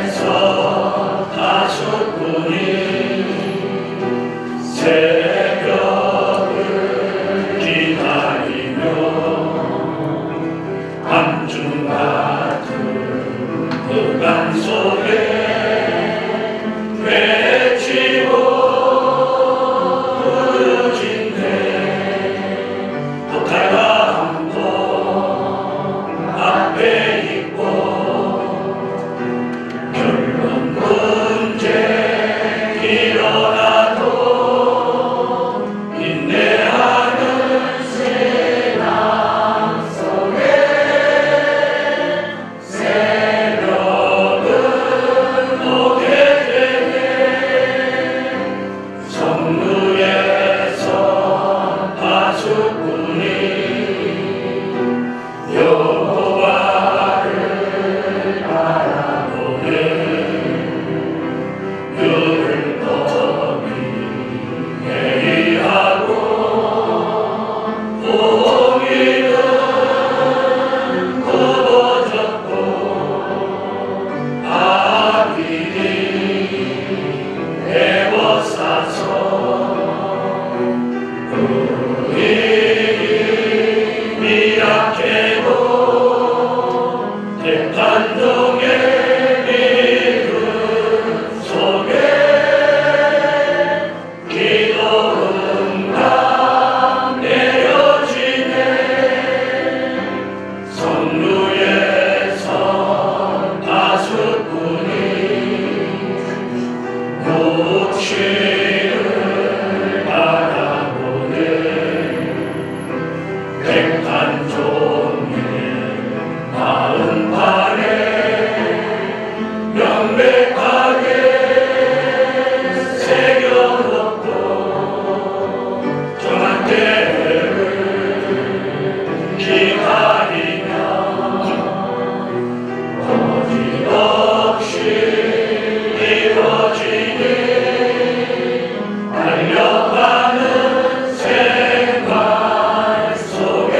성부에서 다섯 분이 새벽을 기다리며 밤중 같은 흑암 속에 외치고 부르짖네. 독할과 함께 앞에 있고 결론 문제 일어나도 인내하는 세상 속에 새벽은 오게 되네. 성루에서 다섯 분이 여호와를 바라보네. 율을 범이 회의하고 공의는 굽어졌고 악인이 애워싸서 의인이 미약해도 택한 종의 믿음 속에 기도 응답 내려지네. 성루에서 다섯 분이 묵시를 바라보네. 택한 종의 마음판에 명백하게 새겨놓고 정한 때를 기다리며 거짓없이 이루어지니 달려가는 생활 속에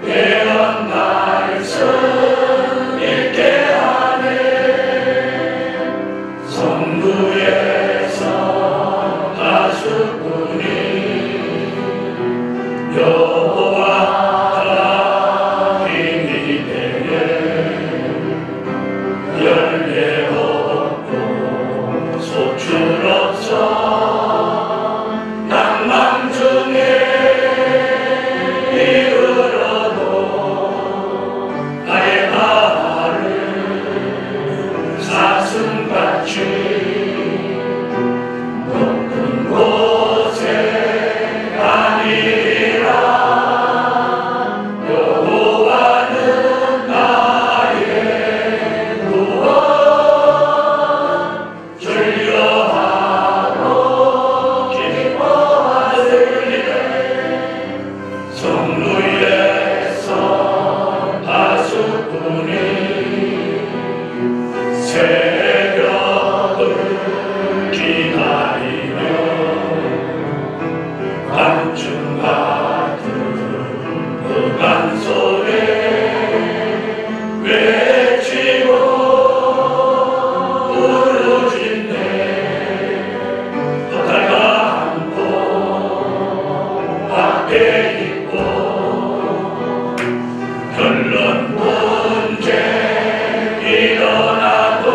예언 말씀 읽게 하네. 성부에서 다섯 분이 여호와가 힘이 되네. 열매 없고 소출 없어 낭망 중에 이르러도 나의 발을 사슴같이 높은 곳에 아니라 여호와는 나의 구원 즐겨하고 기뻐하리래. 성루에서 다섯 분이 새벽을 기다리며 밤중 같은 흑암 속에 외치고 부르짖네. 독할과 함께 앞에 있고 결론 문제 일어나도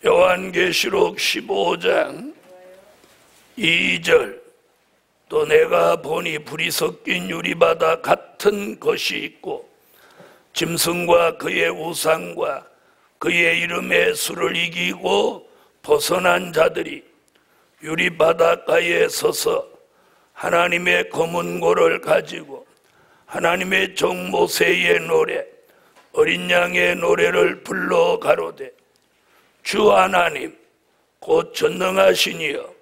요한계시록 15장 2절 또 내가 보니 불이 섞인 유리바다 같은 것이 있고 짐승과 그의 우상과 그의 이름의 수를 이기고 벗어난 자들이 유리바닷가에 서서 하나님의 검은고를 가지고 하나님의 종 모세의 노래 어린 양의 노래를 불러 가로되 주 하나님 곧 전능하시니여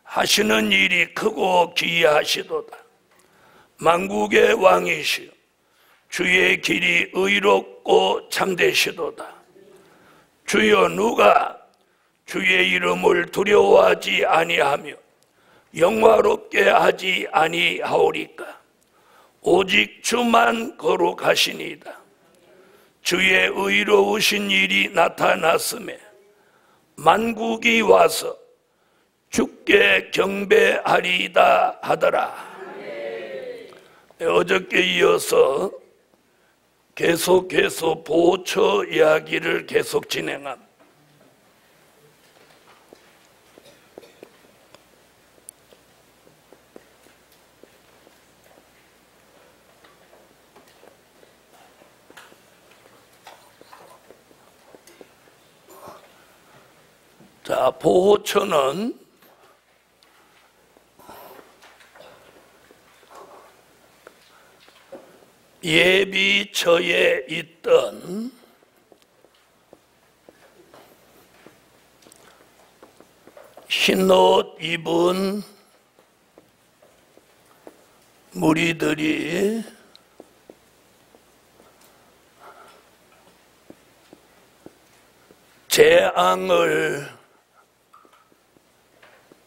하시는 일이 크고 기이하시도다. 만국의 왕이시여 주의 길이 의롭고 참되시도다. 주여 누가 주의 이름을 두려워하지 아니하며 영화롭게 하지 아니하오리까. 오직 주만 거룩하시니이다. 주의 의로우신 일이 나타났음에 만국이 와서 주께 경배하리이다 하더라. 어저께 이어서 계속해서 보초 이야기를 계속 진행합니다. 자, 보호처는 예비처에 있던 흰옷 입은 무리들이 재앙을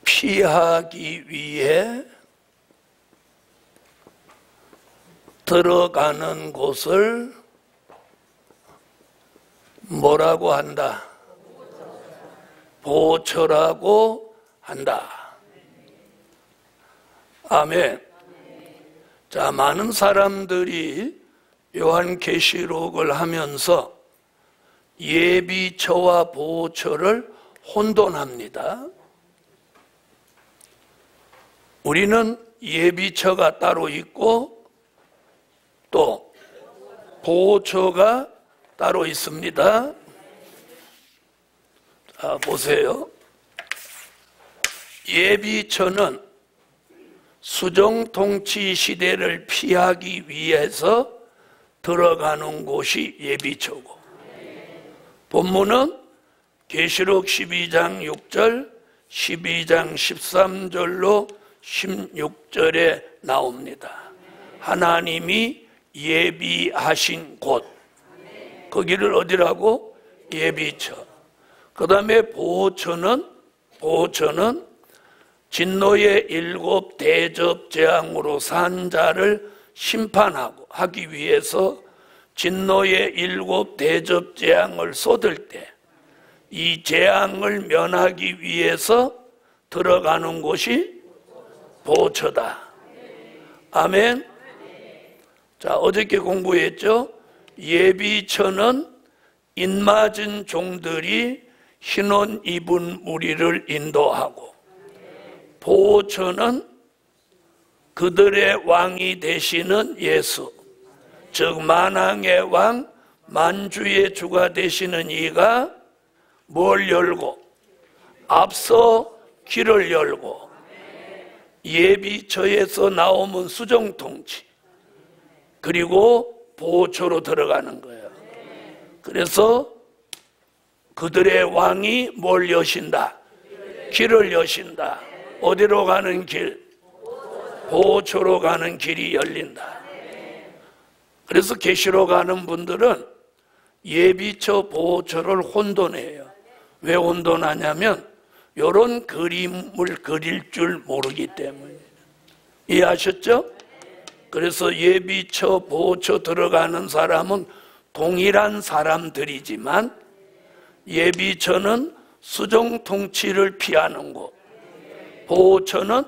피하기 위해 들어가는 곳을 뭐라고 한다? 보초라고 한다. 아멘. 자, 많은 사람들이 요한계시록을 하면서 예비처와 보초를 혼돈합니다. 우리는 예비처가 따로 있고 또 보초가 따로 있습니다. 자, 보세요. 예비처는 수정통치 시대를 피하기 위해서 들어가는 곳이 예비처고, 본문은 계시록 12장 6절, 12장 13절로 16절에 나옵니다. 하나님이 예비하신 곳, 거기를 어디라고? 예비처. 그 다음에 보호처는 진노의 7 대접 재앙으로 산 자를 심판하고 하기 위해서 진노의 7 대접 재앙을 쏟을 때 이 재앙을 면하기 위해서 들어가는 곳이 보호처다. 아멘. 자, 어저께 공부했죠? 예비처는 인맞은 종들이 흰옷 입은 무리를 인도하고, 보호처는 그들의 왕이 되시는 예수, 즉 만왕의 왕, 만주의 주가 되시는 이가 뭘 열고? 앞서 길을 열고, 예비처에서 나오면 수정통치, 그리고 보호처로 들어가는 거예요. 그래서 그들의 왕이 뭘 여신다? 길을 여신다. 어디로 가는 길? 보호처로 가는 길이 열린다. 그래서 계시록 가는 분들은 예비처, 보호처를 혼돈해요. 왜 혼돈하냐면 이런 그림을 그릴 줄 모르기 때문에. 이해하셨죠? 그래서 예비처, 보호처 들어가는 사람은 동일한 사람들이지만 예비처는 수종 통치를 피하는 곳, 보호처는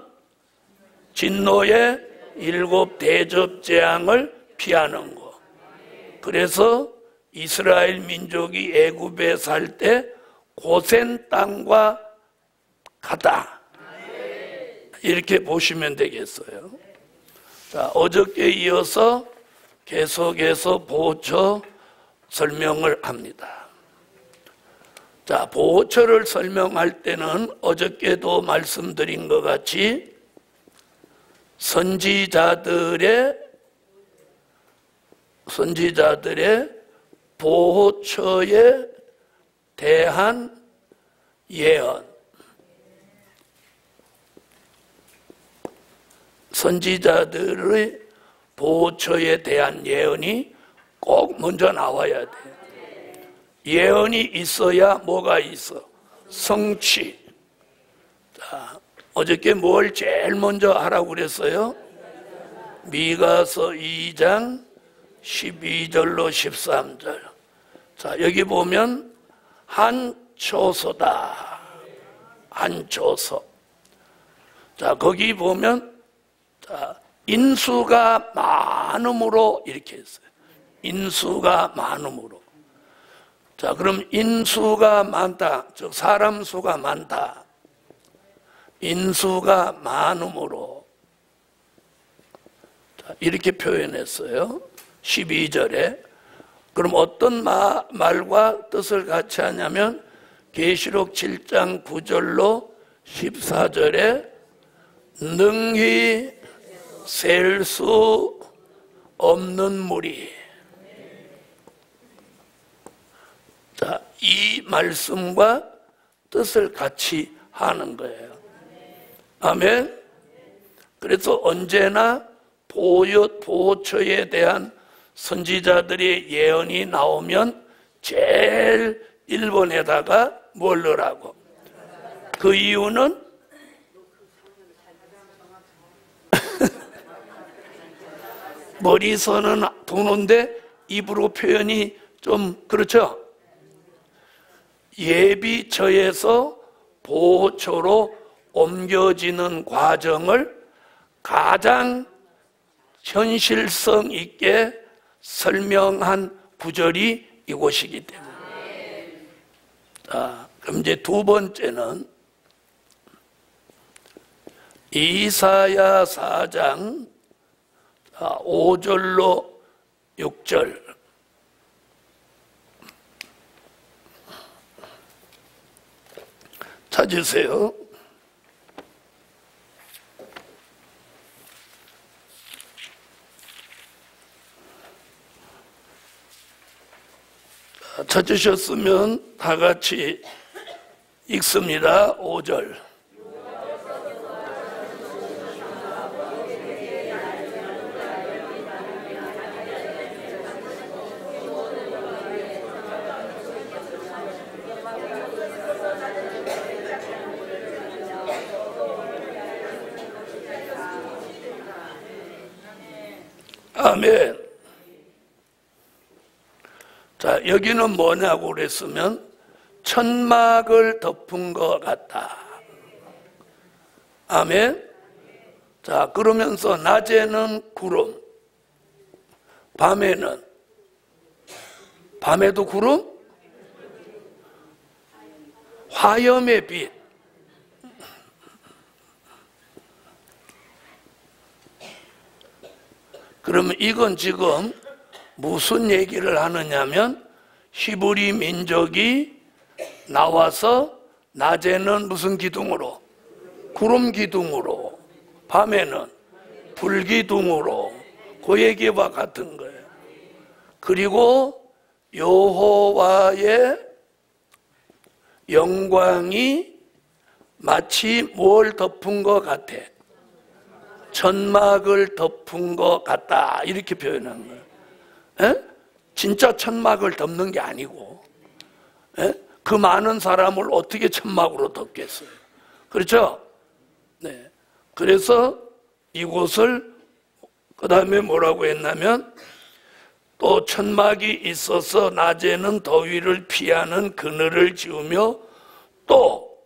진노의 7 대접 재앙을 피하는 곳. 그래서 이스라엘 민족이 애굽에 살 때 고센 땅과 같다, 이렇게 보시면 되겠어요. 자, 어저께 이어서 계속해서 보호처 설명을 합니다. 자, 보호처를 설명할 때는 어저께도 말씀드린 것 같이 선지자들의 보호처에 대한 예언, 선지자들의 보호처에 대한 예언이 꼭 먼저 나와야 돼. 예언이 있어야 뭐가 있어? 성취. 자, 어저께 뭘 제일 먼저 하라고 그랬어요? 미가서 2장 12절로 13절. 자, 여기 보면 한 초소다. 한 초소. 자, 거기 보면 자, 인수가 많음으로 이렇게 했어요. 인수가 많음으로. 자, 그럼 인수가 많다, 즉 사람 수가 많다, 인수가 많음으로, 자, 이렇게 표현했어요. 12절에. 그럼 어떤 말과 뜻을 같이 하냐면 계시록 7장 9절로 14절에 능히 셀 수 없는 무리. 자, 이 말씀과 뜻을 같이 하는 거예요. 아멘. 그래서 언제나 보호처에 대한 선지자들의 예언이 나오면 제일 1번에다가 뭘 넣으라고? 그 이유는 머리선은 도는데 입으로 표현이 좀 그렇죠? 예비처에서 보호처로 옮겨지는 과정을 가장 현실성 있게 설명한 구절이 이곳이기 때문에. 자, 그럼 이제 두 번째는 이사야 4장 5절로 6절. 찾으세요. 찾으셨으면 다 같이 읽습니다. 5절. 아멘. 자, 여기는 뭐냐고 그랬으면 천막을 덮은 것 같다. 아멘. 자, 그러면서 낮에는 구름, 밤에도 구름, 화염의 빛. 그러면 이건 지금 무슨 얘기를 하느냐면 히브리 민족이 나와서 낮에는 무슨 기둥으로? 구름 기둥으로, 밤에는 불 기둥으로, 그 얘기와 같은 거예요. 그리고 여호와의 영광이 마치 뭘 덮은 것 같아? 천막을 덮은 것 같다, 이렇게 표현한 거예요. 에? 진짜 천막을 덮는 게 아니고, 에? 그 많은 사람을 어떻게 천막으로 덮겠어요? 그렇죠? 네. 그래서 이곳을 그 다음에 뭐라고 했냐면 또 천막이 있어서 낮에는 더위를 피하는 그늘을 지으며 또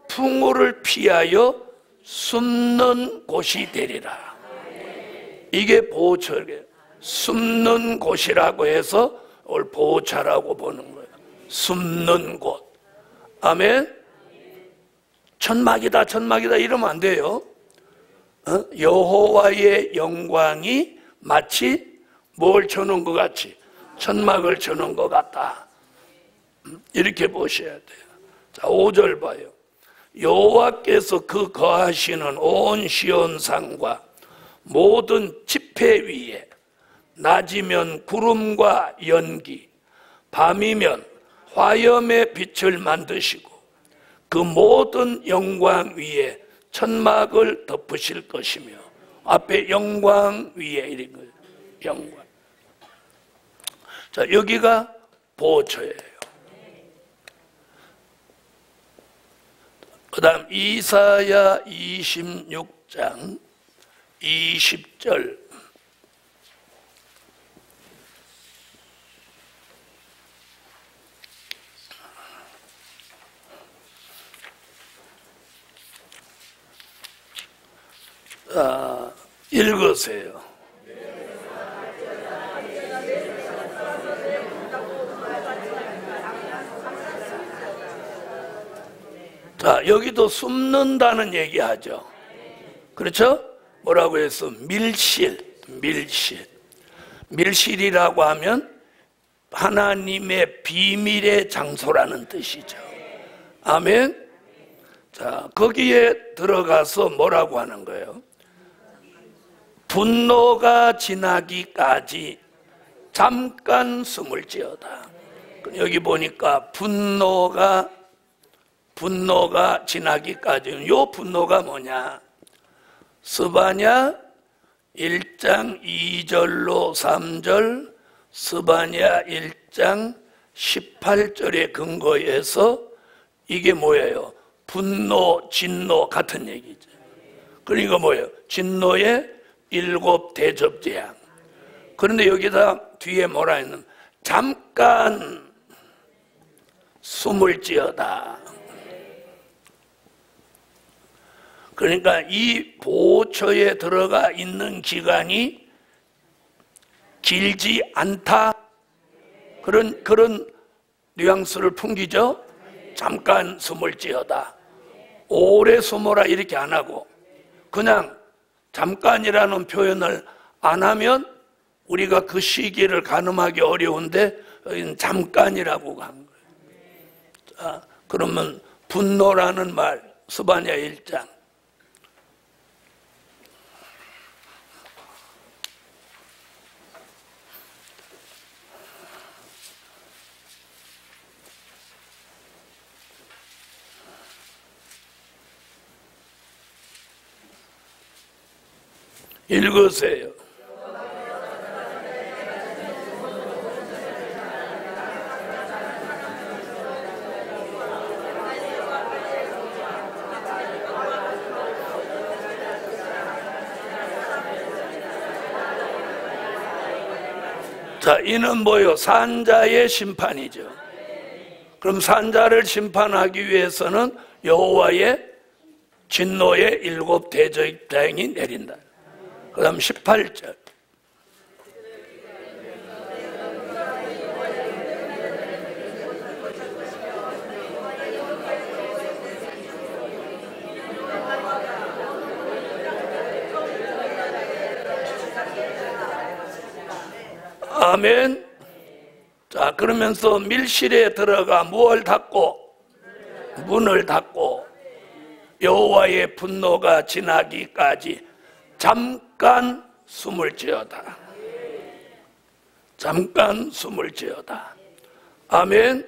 풍우를 피하여 숨는 곳이 되리라. 이게 보호처예요. 숨는 곳이라고 해서 오늘 보호처라고 보는 거예요. 숨는 곳. 아멘. 천막이다 천막이다 이러면 안 돼요. 여호와의 영광이 마치 뭘 쳐놓은 것 같이 천막을 쳐놓은 것 같다. 이렇게 보셔야 돼요. 자, 5절 봐요. 여호와께서 그 거하시는 온 시온산과 모든 지폐 위에 낮이면 구름과 연기, 밤이면 화염의 빛을 만드시고 그 모든 영광 위에 천막을 덮으실 것이며, 앞에 영광 위에 이런 거예요. 영광. 자, 여기가 보호처예요. 그 다음 이사야 26장 20절. 읽으세요. 자, 여기도 숨는다는 얘기하죠. 그렇죠? 뭐라고 해서 밀실이라고 하면 하나님의 비밀의 장소라는 뜻이죠. 아멘. 자, 거기에 들어가서 뭐라고 하는 거예요? 분노가 지나기까지 잠깐 숨을 지어다. 여기 보니까 분노가 지나기까지. 요 분노가 뭐냐? 스바냐 1장 2절로 3절, 스바냐 1장 18절에 근거해서 이게 뭐예요? 분노, 진노 같은 얘기죠. 그러니까 뭐예요? 진노의 7 대접재앙. 그런데 여기다 뒤에 뭐라 했냐면 잠깐 숨을 지어다. 그러니까 이 보호처에 들어가 있는 기간이 길지 않다. 그런 뉘앙스를 풍기죠. 잠깐 숨을 지어다. 오래 숨어라 이렇게 안 하고 그냥 잠깐이라는 표현을 안 하면 우리가 그 시기를 가늠하기 어려운데 잠깐이라고 한 거예요. 자, 그러면 분노라는 말 스바냐 1장. 읽으세요. 자, 이는 뭐요? 산자의 심판이죠. 그럼 산자를 심판하기 위해서는 여호와의 진노의 7 대접재앙이 내린다. 그 다음 18절. 아멘. 자, 그러면서 밀실에 들어가 무엇을 닫고? 문을 닫고 여호와의 분노가 지나기까지 잠깐 숨을 지어다. 잠깐 숨을 지어다. 아멘.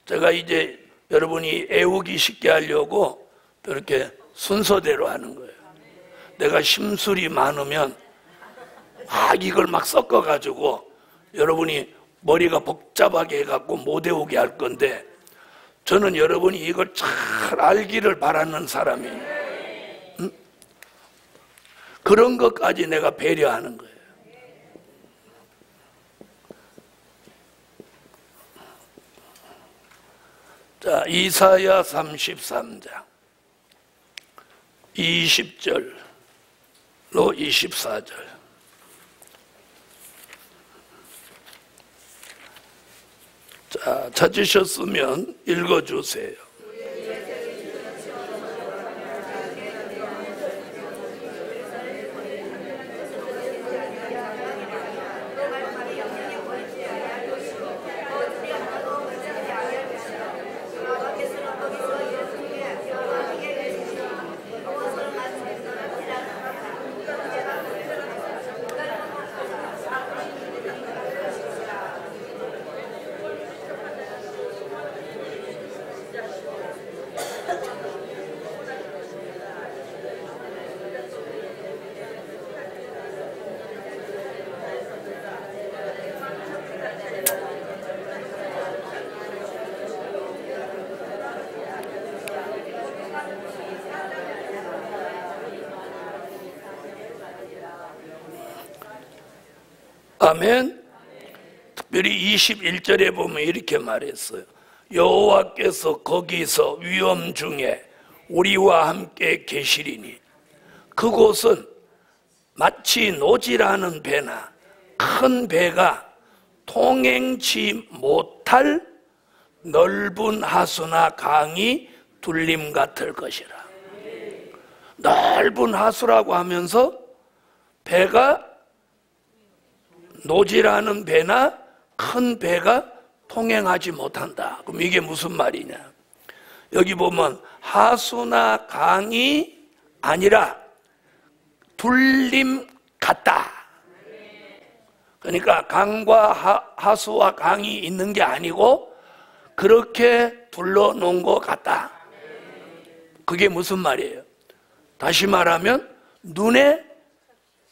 제가 이제 여러분이 애우기 쉽게 하려고 이렇게 순서대로 하는 거예요. 내가 심술이 많으면 이걸 막 섞어가지고 여러분이 머리가 복잡하게 해갖고 못 외우게 할 건데, 저는 여러분이 이걸 잘 알기를 바라는 사람이에요. 그 그런 것까지 내가 배려하는 거예요. 자, 이사야 33장 20절로 24절. 자, 찾으셨으면 읽어주세요. 아멘. 특별히 21절에 보면 이렇게 말했어요. 여호와께서 거기서 위험 중에 우리와 함께 계시리니 그곳은 마치 노지라는 배나 큰 배가 통행치 못할 넓은 하수나 강이 둘림 같을 것이라. 넓은 하수라고 하면서 배가 노지라는 배나 큰 배가 통행하지 못한다. 그럼 이게 무슨 말이냐? 여기 보면 하수나 강이 아니라 둘림 같다. 그러니까 강과 하수와 강이 있는 게 아니고 그렇게 둘러놓은 것 같다. 그게 무슨 말이에요? 다시 말하면 눈에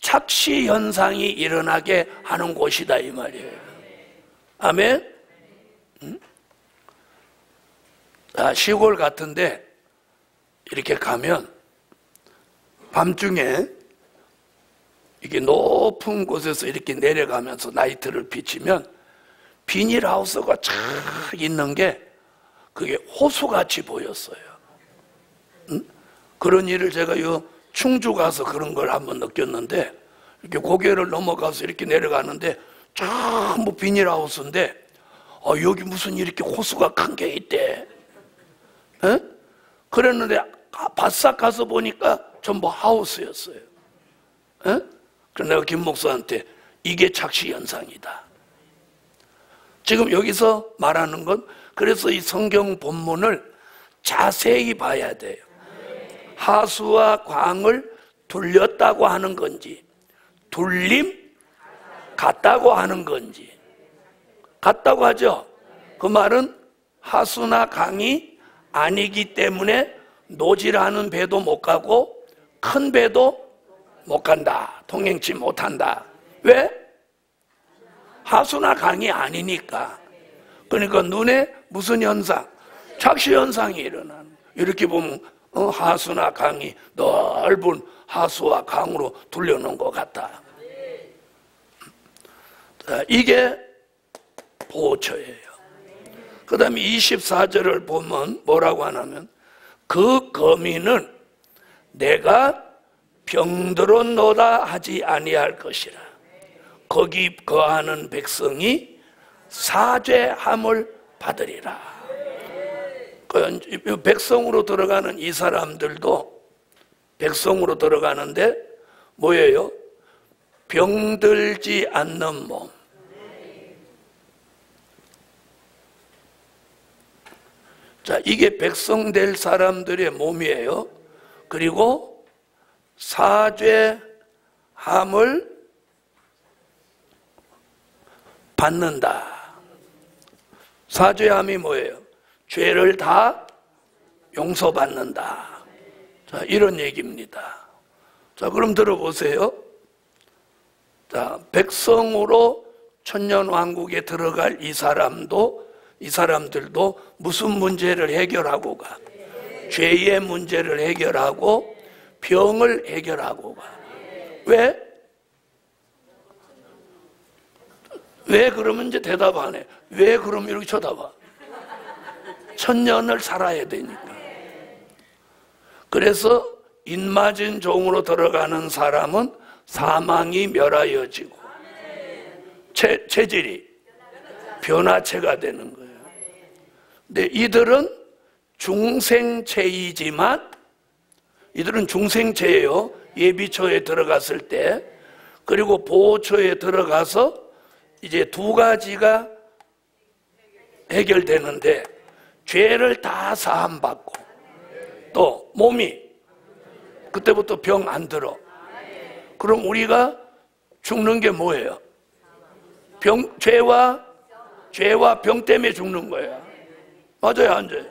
착시 현상이 일어나게 하는 곳이다 이 말이에요. 아멘. 시골 같은데 이렇게 가면 밤중에 이게 높은 곳에서 이렇게 내려가면서 나이트를 비치면 비닐하우스가 쫙 있는 게 그게 호수같이 보였어요. 그런 일을 제가 요 충주 가서 그런 걸 한번 느꼈는데, 이렇게 고개를 넘어가서 이렇게 내려가는데 전부 비닐하우스인데 여기 무슨 이렇게 호수가 큰 게 있대. 에? 그랬는데 바싹 가서 보니까 전부 하우스였어요. 에? 그래서 내가 김 목사한테 이게 착시 현상이다. 지금 여기서 말하는 건, 그래서 이 성경 본문을 자세히 봐야 돼요. 하수와 강을 둘렸다고 하는 건지, 둘림 같다고 하는 건지. 같다고 하죠. 그 말은 하수나 강이 아니기 때문에 노지라는 배도 못 가고 큰 배도 못 간다. 통행치 못한다. 왜? 하수나 강이 아니니까. 그러니까 눈에 무슨 현상? 착시 현상이 일어나는. 이렇게 보면 하수나 강이 넓은 하수와 강으로 둘려놓은 것 같다. 자, 이게 보초예요. 그 다음에 24절을 보면 뭐라고 하냐면, 그 거민은 내가 병들었노다 하지 아니할 것이라. 거기 거하는 백성이 사죄함을 받으리라. 백성으로 들어가는 이 사람들도 백성으로 들어가는데 뭐예요? 병들지 않는 몸. 자, 이게 백성 될 사람들의 몸이에요. 그리고 사죄함을 받는다. 사죄함이 뭐예요? 죄를 다 용서받는다. 자, 이런 얘기입니다. 자, 그럼 들어보세요. 자, 백성으로 천년왕국에 들어갈 이 사람들도 무슨 문제를 해결하고 가? 죄의 문제를 해결하고 병을 해결하고 가. 왜? 왜 그러면 이제 대답 안 해. 왜 그럼 이렇게 쳐다봐. 천년을 살아야 되니까. 그래서 인맞은 종으로 들어가는 사람은 사망이 멸하여지고 체질이 변화체가 되는 거예요. 근데 이들은 중생체이지만 이들은 중생체예요. 예비초에 들어갔을 때. 그리고 보호초에 들어가서 이제 두 가지가 해결되는데 죄를 다 사함받고 또 몸이 그때부터 병 안 들어. 그럼 우리가 죽는 게 뭐예요? 죄와 병 때문에 죽는 거야. 맞아요, 안 돼요?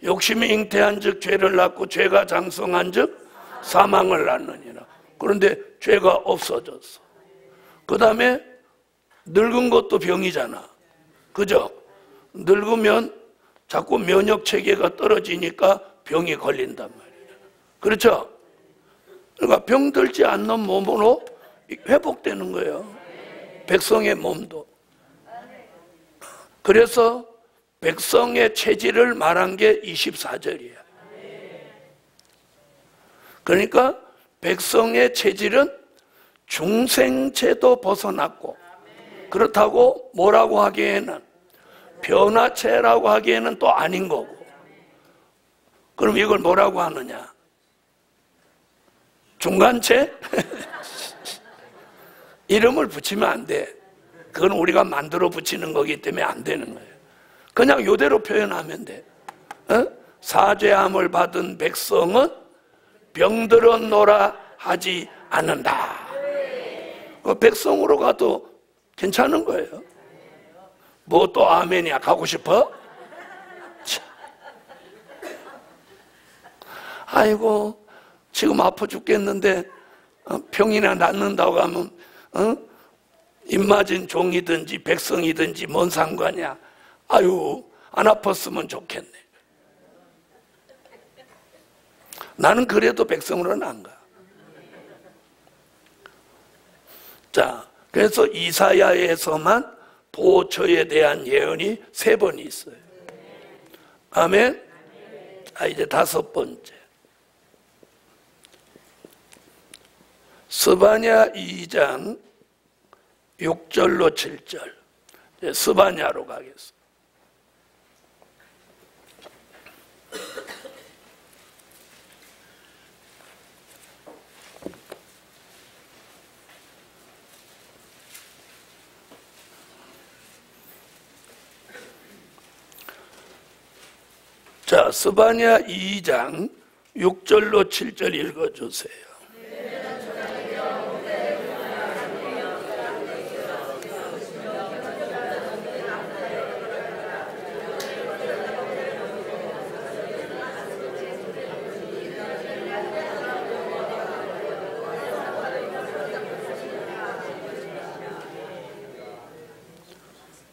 욕심이 잉태한 즉 죄를 낳고 죄가 장성한 즉 사망을 낳느니라. 그런데 죄가 없어졌어. 그 다음에 늙은 것도 병이잖아. 그죠? 늙으면 자꾸 면역 체계가 떨어지니까 병이 걸린단 말이에요. 그렇죠? 그러니까 병들지 않는 몸으로 회복되는 거예요. 백성의 몸도. 그래서 백성의 체질을 말한 게 24절이에요. 그러니까 백성의 체질은 중생체도 벗어났고, 그렇다고 뭐라고 하기에는 변화체라고 하기에는 또 아닌 거고. 그럼 이걸 뭐라고 하느냐? 중간체? 이름을 붙이면 안 돼. 그건 우리가 만들어 붙이는 거기 때문에 안 되는 거예요. 그냥 이대로 표현하면 돼. 사죄함을 받은 백성은 병들었노라 하지 않는다. 백성으로 가도 괜찮은 거예요. 뭐 또 아멘이야. 가고 싶어? 아이고 지금 아파 죽겠는데 병이나 낫는다고 하면 입맞은 종이든지 백성이든지 뭔 상관이야. 아유 안 아팠으면 좋겠네. 나는 그래도 백성으로는 안 가. 자, 그래서 이사야에서만 보호처에 대한 예언이 3번이 있어요. 아멘. 자, 이제 5번째. 스바냐 2장 6절로 7절. 이제 스바냐로 가겠습니다. 자, 스바냐 2장 6절로 7절 읽어주세요.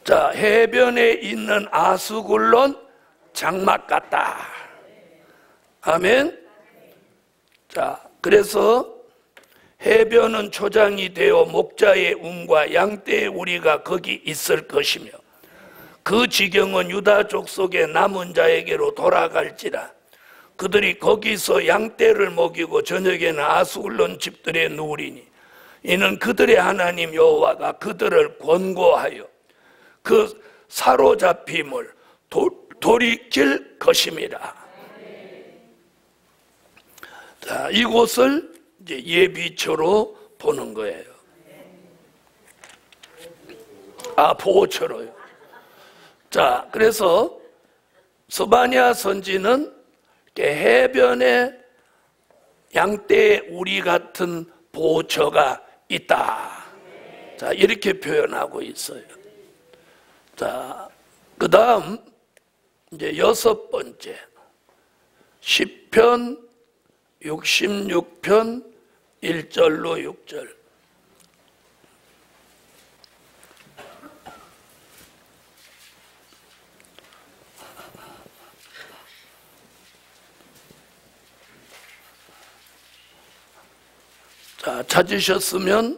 자, 해변에 있는 아수굴론 장막 같다. 아멘. 자, 그래서 해변은 초장이 되어 목자의 운과 양떼의 우리가 거기 있을 것이며 그 지경은 유다 족속의 남은 자에게로 돌아갈지라. 그들이 거기서 양떼를 먹이고 저녁에는 아수굴론 집들에 누우리니 이는 그들의 하나님 여호와가 그들을 권고하여 그 사로잡힘을 돌이킬 것임이라. 자, 이곳을 이제 예비처로 보는 거예요. 보호처로요. 자, 그래서 스바냐 선지는 해변에 양떼의 우리 같은 보호처가 있다. 자, 이렇게 표현하고 있어요. 자, 그 다음 이제 6번째 시편 66편 1절로 6절. 자, 자, 찾으셨으면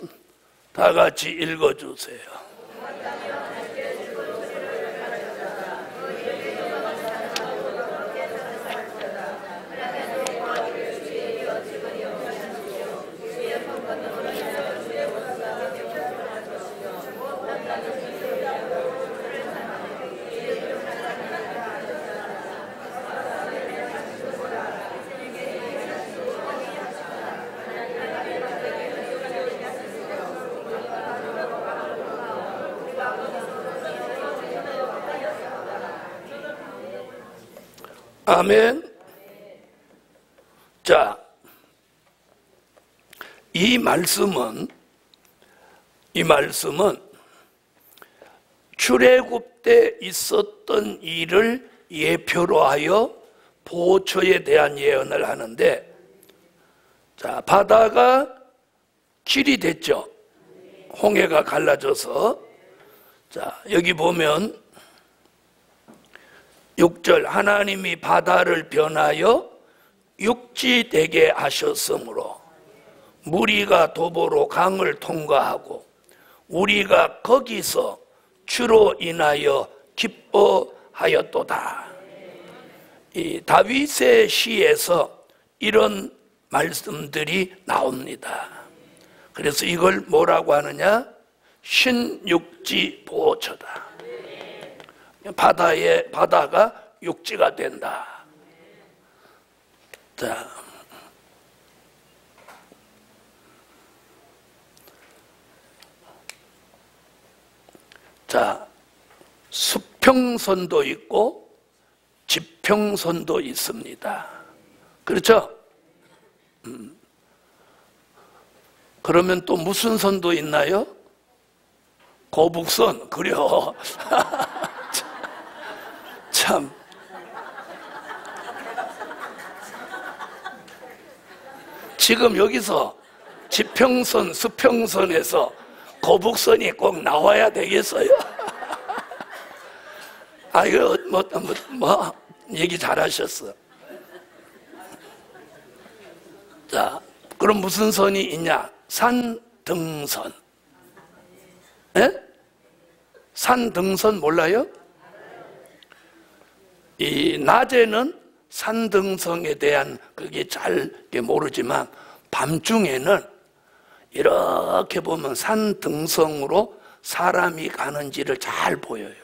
다 같이 읽어주세요. 아멘. 자, 이 말씀은 출애굽 때 있었던 일을 예표로 하여 보초에 대한 예언을 하는데, 자, 바다가 길이 됐죠. 홍해가 갈라져서. 자, 여기 보면 6절, 하나님이 바다를 변하여 육지 되게 하셨으므로 무리가 도보로 강을 통과하고 우리가 거기서 주로 인하여 기뻐하였도다. 이 다윗의 시에서 이런 말씀들이 나옵니다. 그래서 이걸 뭐라고 하느냐? 신육지 보초다. 바다가 육지가 된다. 자, 수평선도 있고 지평선도 있습니다. 그렇죠? 그러면 또 무슨 선도 있나요? 거북선. 그래요. 참. 지금 여기서 지평선, 수평선에서 거북선이 꼭 나와야 되겠어요? 아, 이거 얘기 잘하셨어. 자, 그럼 무슨 선이 있냐? 산등선. 예? 산등선 몰라요? 이 낮에는 산등성에 대한 그게 잘 모르지만 밤중에는 이렇게 보면 산등성으로 사람이 가는지를 잘 보여요.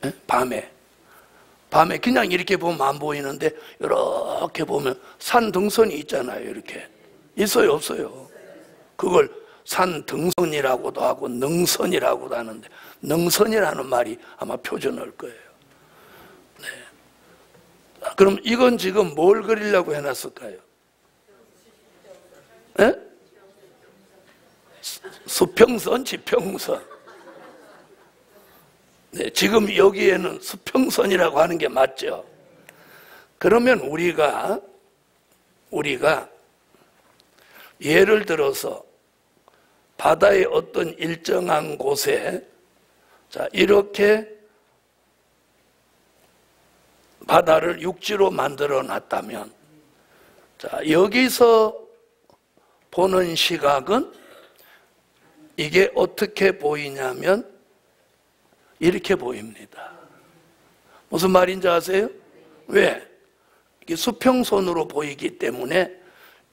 예? 밤에 그냥 이렇게 보면 안 보이는데 이렇게 보면 산등선이 있잖아요. 이렇게 있어요, 없어요? 그걸 산등선이라고도 하고 능선이라고도 하는데, 능선이라는 말이 아마 표준어일 거예요. 그럼 이건 지금 뭘 그리려고 해놨을까요? 에? 수평선, 지평선. 네, 지금 여기에는 수평선이라고 하는 게 맞죠? 그러면 우리가 예를 들어서 바다의 어떤 일정한 곳에, 자, 이렇게 바다를 육지로 만들어 놨다면, 자, 여기서 보는 시각은 이게 어떻게 보이냐면 이렇게 보입니다. 무슨 말인지 아세요? 왜? 이게 수평선으로 보이기 때문에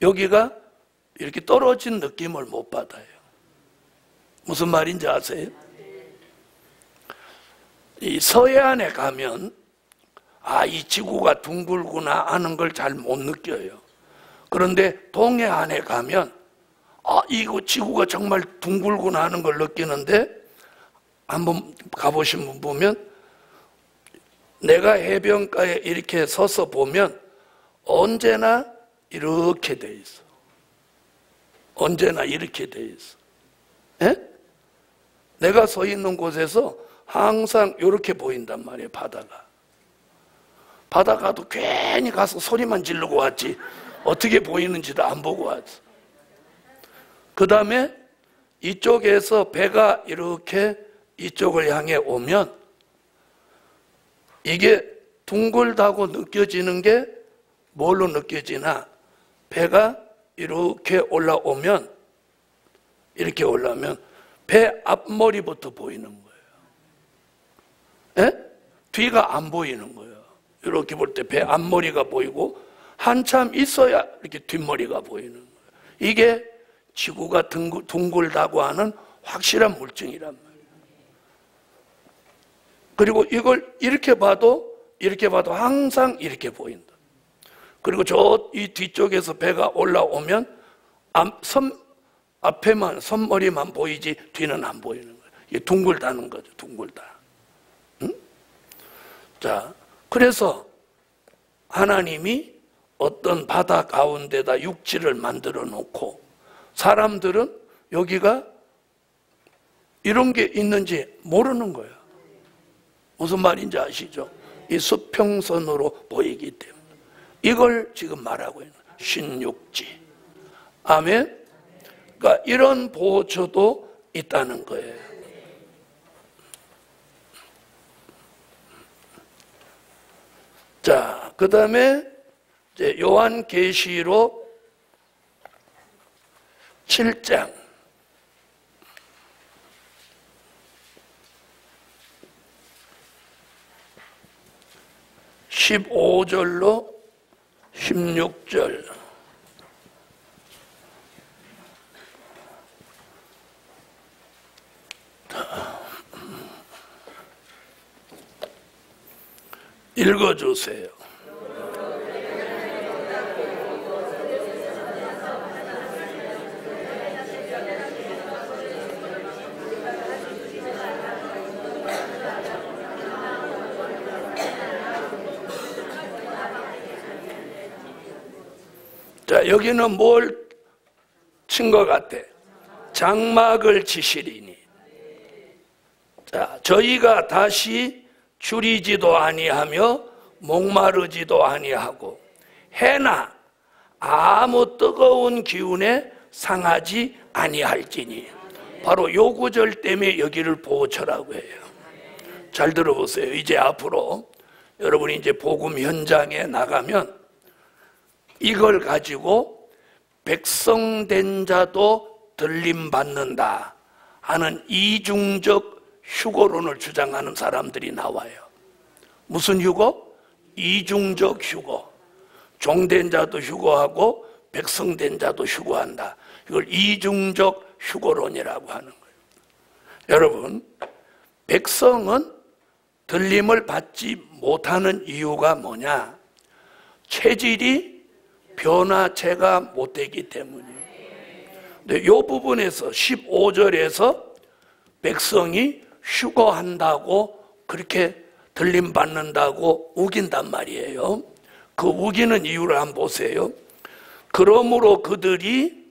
여기가 이렇게 떨어진 느낌을 못 받아요. 무슨 말인지 아세요? 이 서해안에 가면 이 지구가 둥글구나 하는 걸 잘 못 느껴요. 그런데 동해안에 가면 이거 지구가 정말 둥글구나 하는 걸 느끼는데, 한번 가보신 분 보면 내가 해변가에 이렇게 서서 보면 언제나 이렇게 돼 있어. 언제나 이렇게 돼 있어. 에? 내가 서 있는 곳에서 항상 이렇게 보인단 말이에요. 바다가도 괜히 가서 소리만 지르고 왔지 어떻게 보이는지도 안 보고 왔어. 그 다음에 이쪽에서 배가 이렇게 이쪽을 향해 오면 이게 둥글다고 느껴지는 게 뭘로 느껴지나? 배가 이렇게 올라오면 배 앞머리부터 보이는 거예요. 예? 뒤가 안 보이는 거예요. 이렇게 볼 때 배 앞머리가 보이고 한참 있어야 이렇게 뒷머리가 보이는 거예요. 이게 지구가 둥글다고 하는 확실한 물증이란 말이에요. 그리고 이걸 이렇게 봐도 항상 이렇게 보인다. 그리고 저 이 뒤쪽에서 배가 올라오면 앞에만 선머리만 보이지 뒤는 안 보이는 거예요. 이게 둥글다는 거죠. 둥글다. 응? 자, 그래서 하나님이 어떤 바다 가운데다 육지를 만들어 놓고 사람들은 여기가 이런 게 있는지 모르는 거예요. 무슨 말인지 아시죠? 이 수평선으로 보이기 때문에 이걸 지금 말하고 있는 신육지. 아멘. 그러니까 이런 보호처도 있다는 거예요. 자, 그 다음에 요한계시록 7장 15절로 16절. 읽어주세요. 자, 여기는 뭘 친 것 같아? 장막을 치시리니. 자, 저희가 다시 줄이지도 아니하며 목마르지도 아니하고 해나 아무 뜨거운 기운에 상하지 아니할지니. 바로 요 구절 때문에 여기를 보호처라고 해요. 잘 들어보세요. 이제 앞으로 여러분이 이제 복음 현장에 나가면 이걸 가지고 백성된 자도 들림 받는다 하는 이중적 휴거론을 주장하는 사람들이 나와요. 무슨 휴거? 이중적 휴거. 종된 자도 휴거하고 백성된 자도 휴거한다. 이걸 이중적 휴거론이라고 하는 거예요. 여러분, 백성은 들림을 받지 못하는 이유가 뭐냐? 체질이 변화체가 못되기 때문이에요. 근데 이 부분에서 15절에서 백성이 휴거한다고 그렇게 들림 받는다고 우긴단 말이에요. 그 우기는 이유를 한번 보세요. 그러므로 그들이,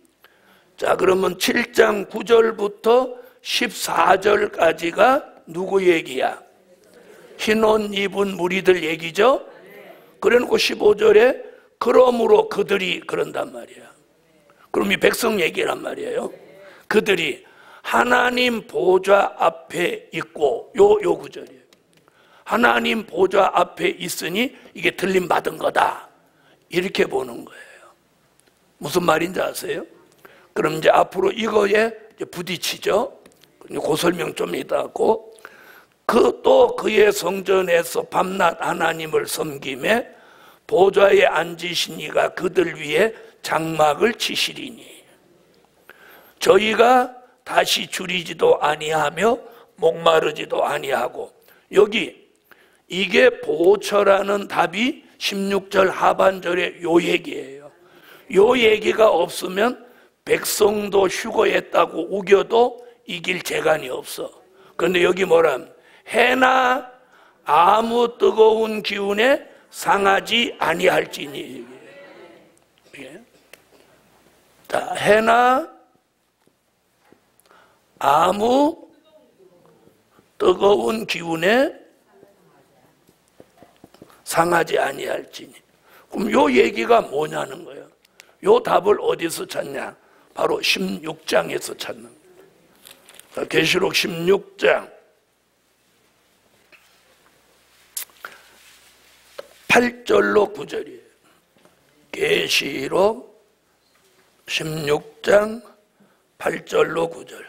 자, 그러면 7장 9절부터 14절까지가 누구 얘기야? 흰옷 입은 무리들 얘기죠. 그래놓고 15절에 그러므로 그들이 그런단 말이야. 그럼 이 백성 얘기란 말이에요. 그들이 하나님 보좌 앞에 있고, 요 구절이에요. 하나님 보좌 앞에 있으니 이게 들림 받은 거다, 이렇게 보는 거예요. 무슨 말인지 아세요? 그럼 이제 앞으로 이거에 부딪히죠. 그 설명 좀 이따 하고, 또 그의 성전에서 밤낮 하나님을 섬김에 보좌에 앉으신 이가 그들 위에 장막을 치시리니 저희가 다시 줄이지도 아니하며 목마르지도 아니하고. 여기 이게 보호처라는 답이 16절 하반절의 요 얘기예요. 요 얘기가 없으면 백성도 휴거했다고 우겨도 이길 재간이 없어. 그런데 여기 뭐람? 해나 아무 뜨거운 기운에 상하지 아니할지니. 자, 해나 아무 뜨거운 기운에 상하지 아니할지니. 그럼 요 얘기가 뭐냐는 거예요. 요 답을 어디서 찾냐? 바로 16장에서 찾는 거예요. 계시록 16장 8절로 9절이에요. 계시록 16장 8절로 9절.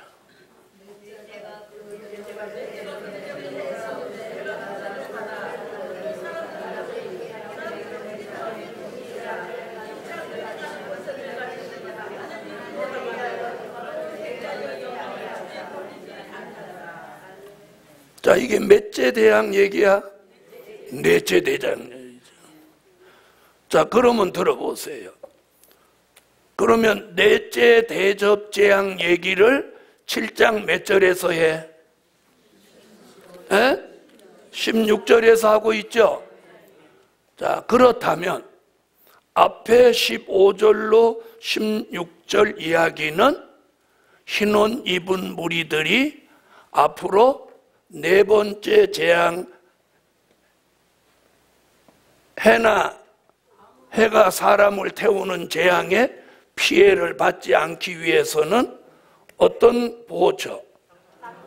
자, 이게 몇째 대항 얘기야? 넷째 대장 얘기죠. 자, 그러면 들어보세요. 그러면 넷째 대접 재앙 얘기를 7장 몇 절에서 해? 16절에서 하고 있죠? 자, 그렇다면 앞에 15절로 16절 이야기는 흰옷 입은 무리들이 앞으로 네 번째 재앙, 해가 사람을 태우는 재앙에 피해를 받지 않기 위해서는 어떤 보호처,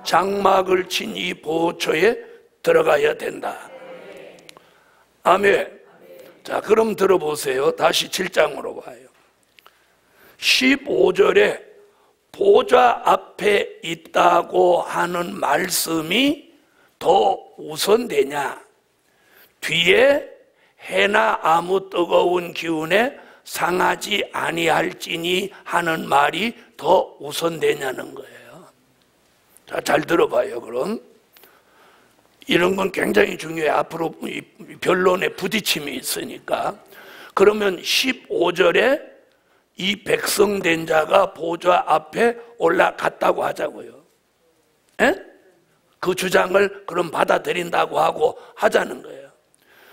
장막을 친 이 보호처에 들어가야 된다. 아멘. 자, 그럼 들어보세요. 다시 7장으로 봐요. 15절에 보좌 앞에 있다고 하는 말씀이 더 우선되냐, 뒤에 해나 아무 뜨거운 기운에 상하지 아니할지니 하는 말이 더 우선되냐는 거예요. 자, 잘 들어봐요. 그럼 이런 건 굉장히 중요해. 앞으로 변론에 부딪힘이 있으니까. 그러면 15절에 이 백성된 자가 보좌 앞에 올라갔다고 하자고요. 그 주장을 그럼 받아들인다고 하고 하자는 거예요.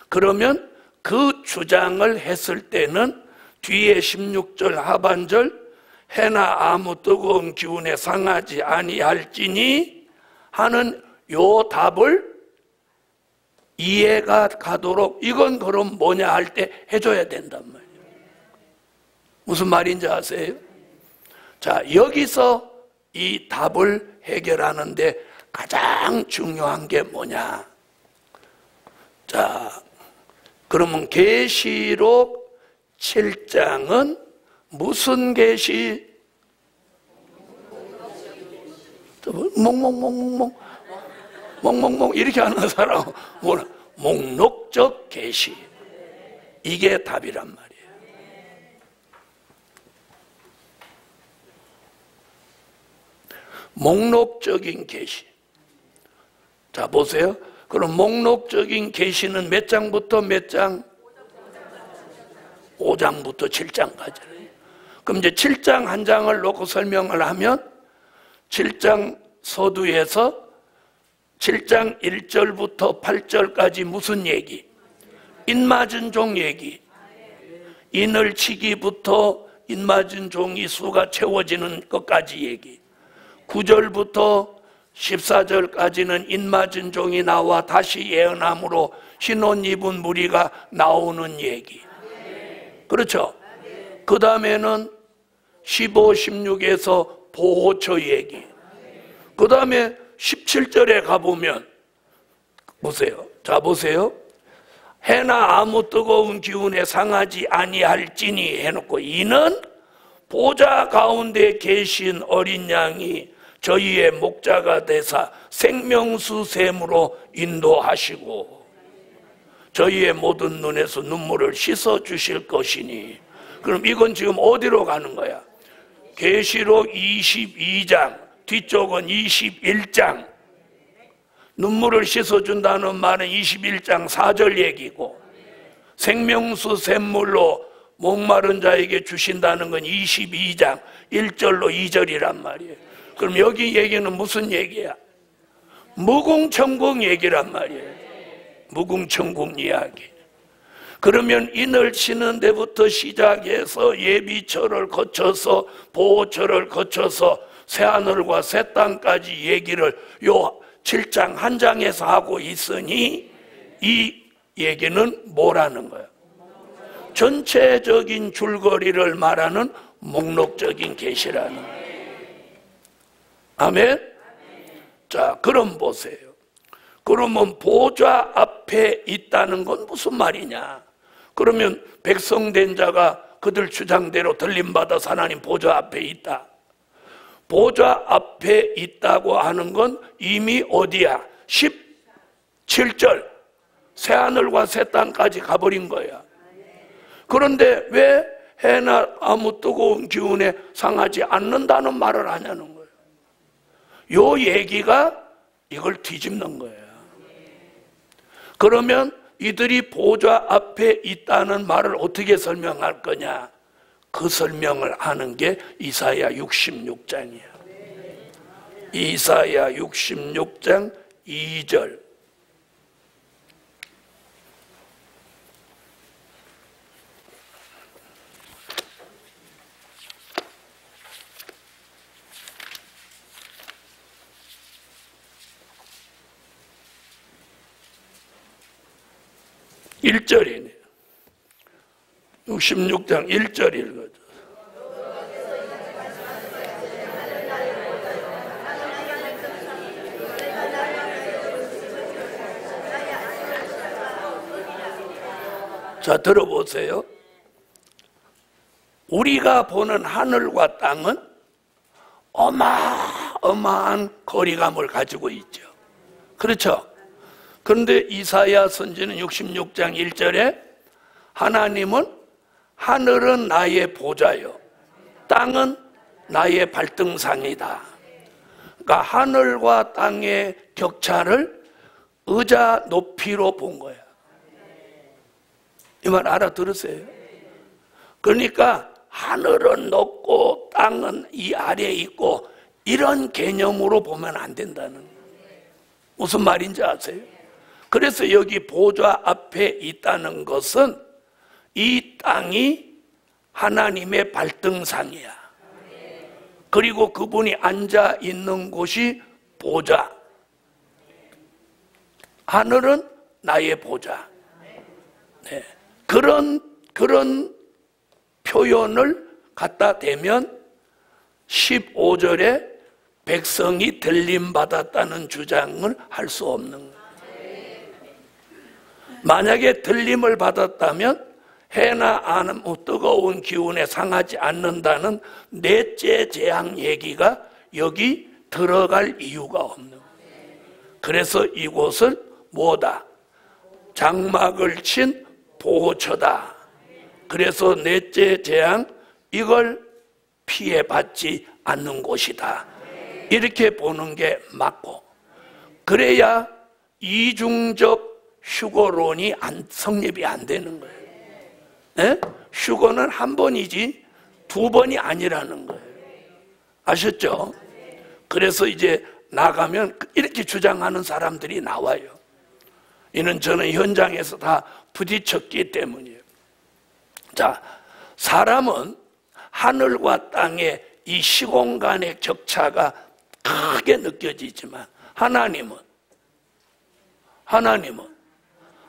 그러면 그 주장을 했을 때는 뒤에 16절 하반절 해나 아무 뜨거운 기운에 상하지 아니할지니 하는 요 답을 이해가 가도록 이건 그럼 뭐냐 할 때 해줘야 된단 말이에요. 무슨 말인지 아세요? 자, 여기서 이 답을 해결하는데 가장 중요한 게 뭐냐? 자, 그러면 계시록 7장은 무슨 계시? 멍멍멍 이렇게 하는 사람 뭐라? 목록적 계시. 이게 답이란 말이에요. 목록적인 계시. 자, 보세요. 그럼 목록적인 계시는 몇 장부터 몇 장? 5장부터 7장까지. 그럼 이제 7장 한 장을 놓고 설명을 하면 7장 서두에서 7장 1절부터 8절까지 무슨 얘기? 인맞은 종 얘기. 인을 치기부터 인맞은 종이 수가 채워지는 것까지 얘기. 9절부터 14절까지는 인맞은 종이 나와 다시 예언함으로 흰옷 입은 무리가 나오는 얘기. 그렇죠? 그 다음에는 15, 16에서 보호처 얘기. 그 다음에 17절에 가보면 보세요. 자, 보세요. 해나 아무 뜨거운 기운에 상하지 아니할지니 해놓고 이는 보좌 가운데 계신 어린 양이 저희의 목자가 되사 생명수 샘으로 인도하시고 저희의 모든 눈에서 눈물을 씻어 주실 것이니. 그럼 이건 지금 어디로 가는 거야? 계시록 22장 뒤쪽은 21장. 눈물을 씻어준다는 말은 21장 4절 얘기고, 생명수 샘물로 목마른 자에게 주신다는 건 22장 1절로 2절이란 말이에요. 그럼 여기 얘기는 무슨 얘기야? 무궁천궁 얘기란 말이에요. 무궁천궁 이야기. 그러면 인을 치는 데부터 시작해서 예비처를 거쳐서 보호처를 거쳐서 새하늘과 새 땅까지 얘기를 요 7장 한 장에서 하고 있으니 이 얘기는 뭐라는 거야? 전체적인 줄거리를 말하는 목록적인 계시라는 거예요. 아멘? 자, 그럼 보세요. 그러면 보좌 앞에 있다는 건 무슨 말이냐? 그러면 백성된 자가 그들 주장대로 들림받아서 하나님 보좌 앞에 있다. 보좌 앞에 있다고 하는 건 이미 어디야? 17절 새하늘과 새 땅까지 가버린 거야. 그런데 왜 해나 아무 뜨거운 기운에 상하지 않는다는 말을 하냐는 거예요. 요 얘기가 이걸 뒤집는 거예요. 그러면 이들이 보좌 앞에 있다는 말을 어떻게 설명할 거냐? 그 설명을 하는 게 이사야 66장이에요. 이사야 66장 2절. (1절이네) 66장 1절 읽어줘. 자, 들어보세요. 우리가 보는 하늘과 땅은 어마어마한 거리감을 가지고 있죠. 그렇죠? 그런데 이사야 선지는 66장 1절에 하나님은 하늘은 나의 보좌요, 땅은 나의 발등상이다. 그러니까 하늘과 땅의 격차를 의자 높이로 본 거야. 이 말 알아들으세요? 그러니까 하늘은 높고 땅은 이 아래에 있고 이런 개념으로 보면 안 된다는 거예요. 무슨 말인지 아세요? 그래서 여기 보좌 앞에 있다는 것은 이 땅이 하나님의 발등상이야. 그리고 그분이 앉아 있는 곳이 보좌. 하늘은 나의 보좌. 네. 그런 표현을 갖다 대면 15절에 백성이 들림받았다는 주장을 할 수 없는 거예요. 만약에 들림을 받았다면 해나 아무 뜨거운 기운에 상하지 않는다는 넷째 재앙 얘기가 여기 들어갈 이유가 없는 거예요. 그래서 이곳을 뭐다? 장막을 친 보호처다. 그래서 넷째 재앙, 이걸 피해받지 않는 곳이다. 이렇게 보는 게 맞고, 그래야 이중적 휴거론이 성립이 안 되는 거예요. 네? 휴거는 한 번이지 두 번이 아니라는 거예요. 아셨죠? 그래서 이제 나가면 이렇게 주장하는 사람들이 나와요. 이는 저는 현장에서 다 부딪혔기 때문이에요. 자, 사람은 하늘과 땅의 이 시공간의 격차가 크게 느껴지지만 하나님은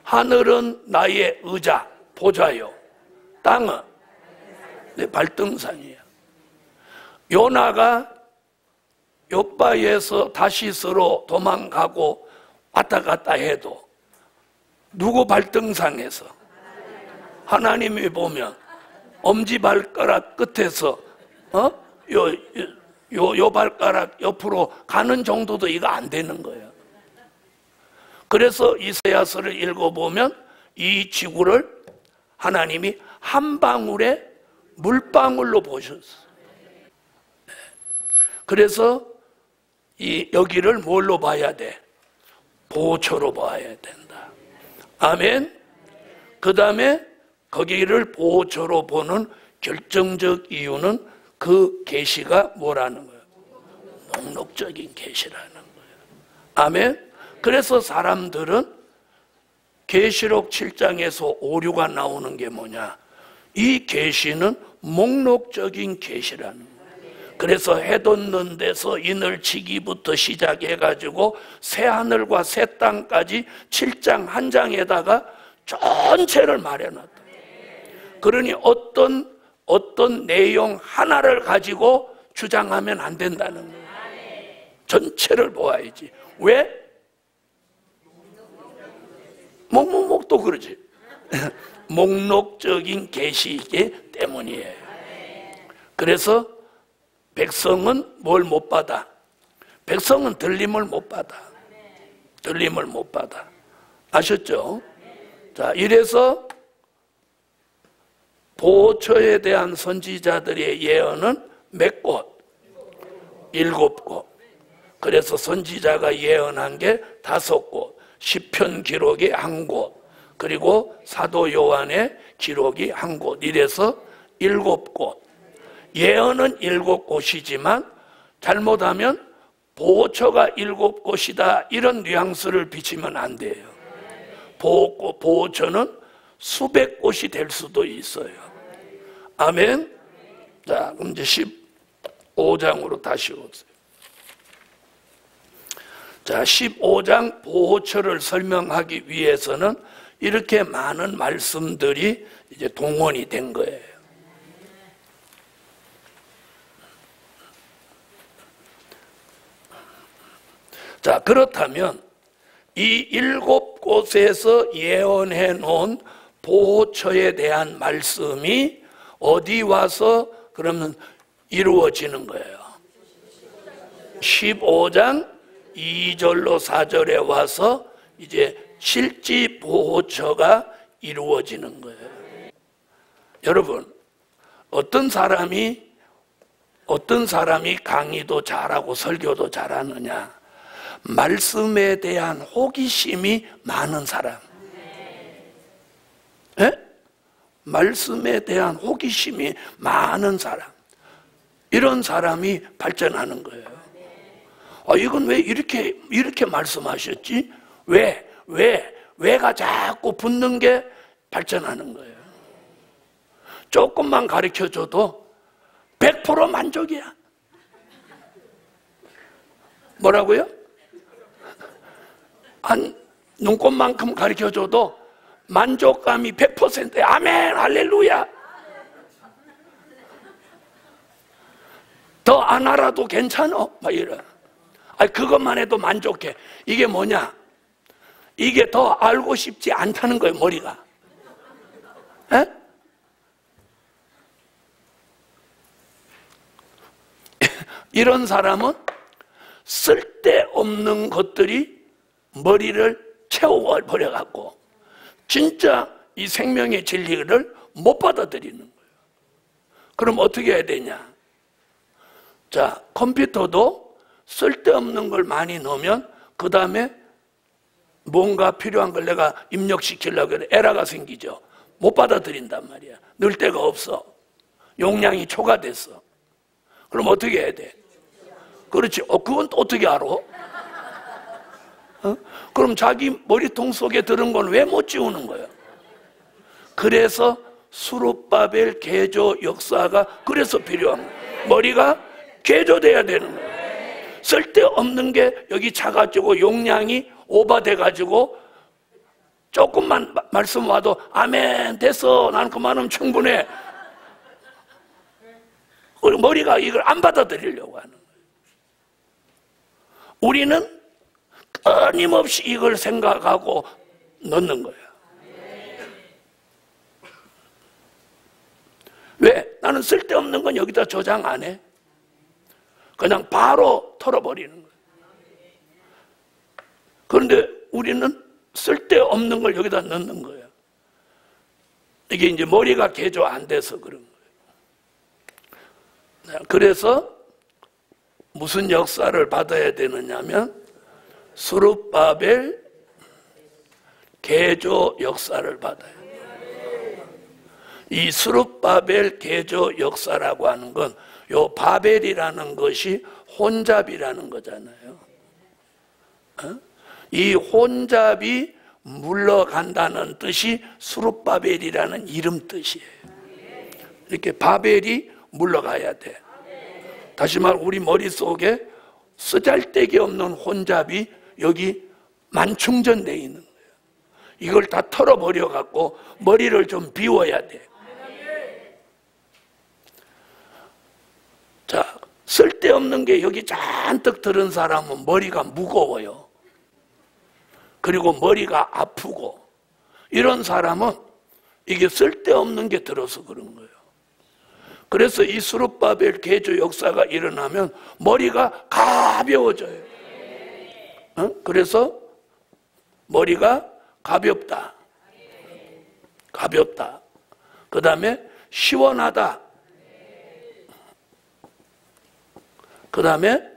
하늘은 나의 의자, 보좌요, 땅은 내 발등상이야. 요나가 욥바에서 다시스로 도망가고 왔다 갔다 해도 누구 발등상에서? 하나님이 보면 엄지발가락 끝에서 요 발가락 옆으로 가는 정도도 이거 안 되는 거예요. 그래서 이사야서를 읽어보면 이 지구를 하나님이 한 방울의 물방울로 보셨어요. 그래서 여기를 뭘로 봐야 돼? 보초로 봐야 된다. 아멘. 그 다음에 거기를 보초로 보는 결정적 이유는 그 계시가 뭐라는 거예요? 목록적인 계시라는 거예요. 아멘. 그래서 사람들은 계시록 7장에서 오류가 나오는 게 뭐냐? 이 계시는 목록적인 계시라는 거예요. 그래서 해 돋는 데서 이늘치기부터 시작해가지고 새하늘과 새 땅까지 7장 한 장에다가 전체를 말해놨다. 그러니 어떤 내용 하나를 가지고 주장하면 안 된다는 거예요. 전체를 보아야지. 왜? 목도 그러지. 목록적인 계시이기 때문이에요. 그래서 백성은 뭘 못 받아? 백성은 들림을 못 받아. 들림을 못 받아. 아셨죠? 자, 이래서 보호처에 대한 선지자들의 예언은 몇 곳? 7곳. 그래서 선지자가 예언한 게 5곳, 시편 기록이 1곳, 그리고 사도 요한의 기록이 1곳, 이래서 7곳. 예언은 7곳이지만 잘못하면 보호처가 7곳이다 이런 뉘앙스를 비치면 안 돼요. 보호처는 수백 곳이 될 수도 있어요. 아멘. 자, 그럼 이제 15장으로 다시 오세요. 자, 15장 보호처를 설명하기 위해서는 이렇게 많은 말씀들이 이제 동원이 된 거예요. 자, 그렇다면 이 7곳에서 예언해 놓은 보호처에 대한 말씀이 어디 와서 그러면 이루어지는 거예요? 15장 2절로 4절에 와서 이제 실지 보호처가 이루어지는 거예요. 여러분, 어떤 사람이 강의도 잘하고 설교도 잘하느냐? 말씀에 대한 호기심이 많은 사람. 예? 말씀에 대한 호기심이 많은 사람. 이런 사람이 발전하는 거예요. 이건 왜 이렇게 말씀하셨지? 왜가 자꾸 붙는 게 발전하는 거예요. 조금만 가르쳐줘도 100% 만족이야. 뭐라고요? 한 눈꽃만큼 가르쳐줘도 만족감이 100%야. 아멘, 할렐루야. 더 안 알아도 괜찮아. 막 이래. 그것만 해도 만족해. 이게 뭐냐? 이게 더 알고 싶지 않다는 거예요, 머리가. 에? 이런 사람은 쓸데없는 것들이 머리를 채워버려갖고 진짜 이 생명의 진리를 못 받아들이는 거예요. 그럼 어떻게 해야 되냐? 자, 컴퓨터도 쓸데없는 걸 많이 넣으면 그 다음에 뭔가 필요한 걸 내가 입력시키려고 해도 에러가 생기죠. 못 받아들인단 말이야. 넣을 데가 없어. 용량이 초과됐어. 그럼 어떻게 해야 돼? 그렇지. 그건 또 어떻게 알아? 그럼 자기 머리통 속에 들은 건 왜 못 지우는 거야? 그래서 수룹바벨 개조 역사가 그래서 필요한 거야. 머리가 개조돼야 되는 거야. 쓸데없는 게 여기 차가지고 용량이 오버돼가지고 조금만 말씀 와도 아멘 됐어, 나는 그만하면 충분해. 머리가 이걸 안 받아들이려고 하는 거예요. 우리는 끊임없이 이걸 생각하고 넣는 거예요. 왜? 나는 쓸데없는 건 여기다 저장 안 해. 그냥 바로 털어버리는 거예요. 그런데 우리는 쓸데없는 걸 여기다 넣는 거예요. 이게 이제 머리가 개조 안 돼서 그런 거예요. 그래서 무슨 역사를 받아야 되느냐면 수룹바벨 개조 역사를 받아요. 이 수룹바벨 개조 역사라고 하는 건 요 바벨이라는 것이 혼잡이라는 거잖아요. 이 혼잡이 물러간다는 뜻이 수룹바벨이라는 이름 뜻이에요. 이렇게 바벨이 물러가야 돼. 다시 말 우리 머릿속에 쓰잘데기 없는 혼잡이 여기 만충전되어 있는 거예요. 이걸 다 털어버려 갖고 머리를 좀 비워야 돼. 자, 쓸데없는 게 여기 잔뜩 들은 사람은 머리가 무거워요. 그리고 머리가 아프고 이런 사람은 이게 쓸데없는 게 들어서 그런 거예요. 그래서 이 스룹바벨 개조 역사가 일어나면 머리가 가벼워져요. 그래서 머리가 가볍다. 가볍다. 그 다음에 시원하다. 그 다음에